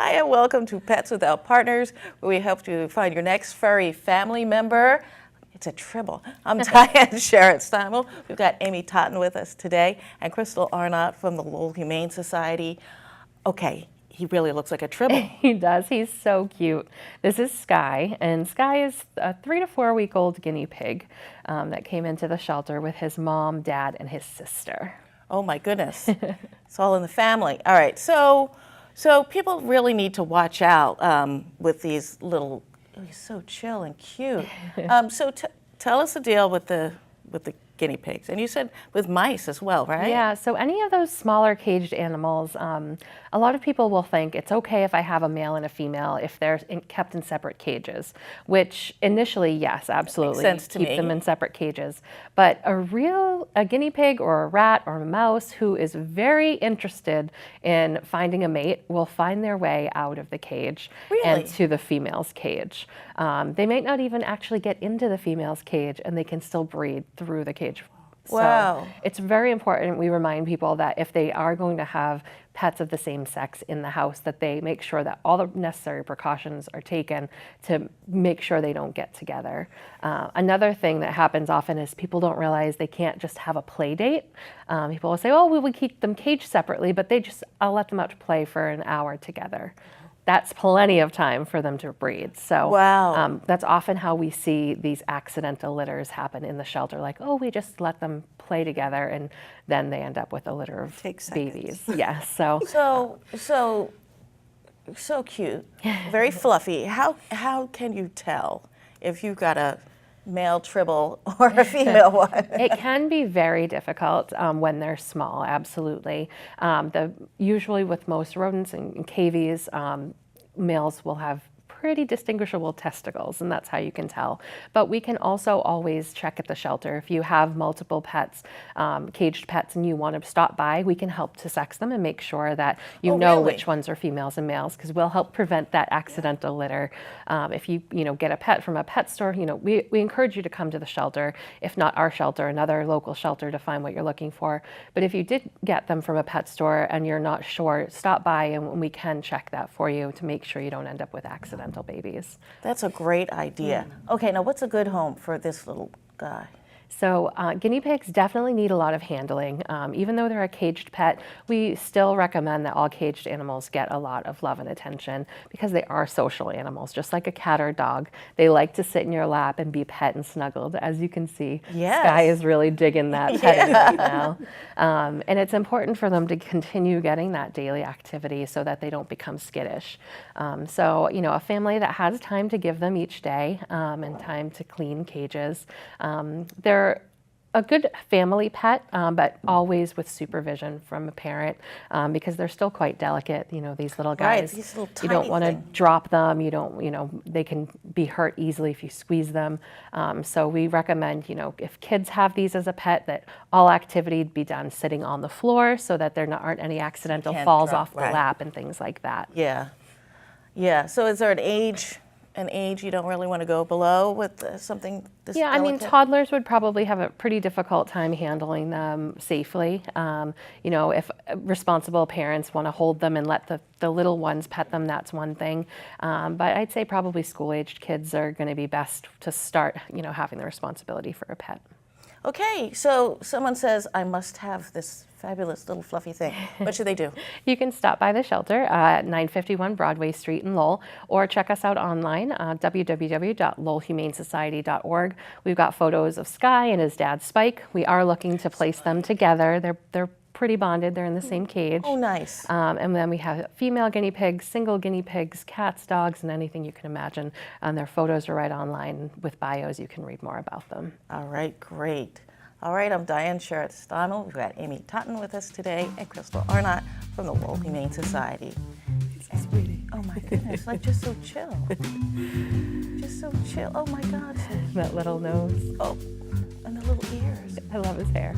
Hi and welcome to Pets Without Partners, where we help you find your next furry family member. It's a tribble. I'm Diane Sherritt-Steimel. We've got Amy Totten with us today and Crystal Arnott from the Lowell Humane Society. Okay, he really looks like a tribble. He does. He's so cute. This is Sky, and Sky is a 3 to 4 week old guinea pig that came into the shelter with his mom, dad, and his sister. Oh my goodness, it's all in the family. All right, so people really need to watch out with these little. Oh, he's so chill and cute. So tell us the deal with the guinea pigs, and you said with mice as well, right? Yeah, so any of those smaller caged animals, a lot of people will think it's okay if I have a male and a female if they're kept in separate cages, which initially, yes, absolutely, makes sense to keep me. them in separate cages. But a guinea pig or a rat or a mouse who is very interested in finding a mate will find their way out of the cage and to the female's cage. They might not even actually get into the female's cage, and they can still breed through the cage. Wow. So it's very important we remind people that if they are going to have pets of the same sex in the house, that they make sure that all the necessary precautions are taken to make sure they don't get together. Another thing that happens often is people don't realize they can't just have a play date. People will say, oh, we will keep them caged separately, but I'll let them out to play for an hour together. That's plenty of time for them to breed. So wow. That's often how we see these accidental litters happen in the shelter. Like, oh, we just let them play together, and then they end up with a litter of babies. Yes. So cute, very fluffy. How can you tell if you've got a male tribble or a female one? It can be very difficult when they're small, absolutely. Usually with most rodents and cavies, males will have pretty distinguishable testicles, and that's how you can tell. But we can also always check at the shelter. If you have multiple pets, caged pets, and you want to stop by, we can help to sex them and make sure that you know which ones are females and males, because we'll help prevent that accidental litter. If you get a pet from a pet store, we encourage you to come to the shelter, if not our shelter, another local shelter, to find what you're looking for. But if you did get them from a pet store and you're not sure, stop by and we can check that for you to make sure you don't end up with accidental babies. That's a great idea. Okay, now what's a good home for this little guy? So guinea pigs definitely need a lot of handling. Even though they're a caged pet, we still recommend that all caged animals get a lot of love and attention because they are social animals, just like a cat or a dog. They like to sit in your lap and be pet and snuggled. As you can see, Sky is really digging that petting right now. And it's important for them to continue getting that daily activity so that they don't become skittish. So, a family that has time to give them each day and time to clean cages, they're a good family pet, but always with supervision from a parent because they're still quite delicate. These little guys. Right, these little tiny you don't want to drop them. You don't. They can be hurt easily if you squeeze them. So we recommend, if kids have these as a pet, that all activity be done sitting on the floor so that there aren't any accidental falls off the lap and things like that. Yeah. So is there an age you don't really want to go below with something this delicate? I mean, toddlers would probably have a pretty difficult time handling them safely. If responsible parents want to hold them and let the little ones pet them, that's one thing. But I'd say probably school-aged kids are going to be best to start, having the responsibility for a pet. Okay, so someone says, I must have this fabulous little fluffy thing. What should they do? You can stop by the shelter at 951 Broadway Street in Lowell, or check us out online, www.lowellhumanesociety.org. We've got photos of Sky and his dad Spike. We are looking to place them together. They're pretty bonded. They're in the same cage. Oh, nice. And then we have female guinea pigs, single guinea pigs, cats, dogs, and anything you can imagine. And their photos are right online with bios. You can read more about them. All right, great. All right, I'm Diane Sherritt-Steimel. We've got Amy Totten with us today and Crystal Arnott from the Lowell Humane Society. Sweetie. Oh my goodness, just so chill. Just so chill. Oh my God. That little nose. Oh, and the little ears. I love his hair.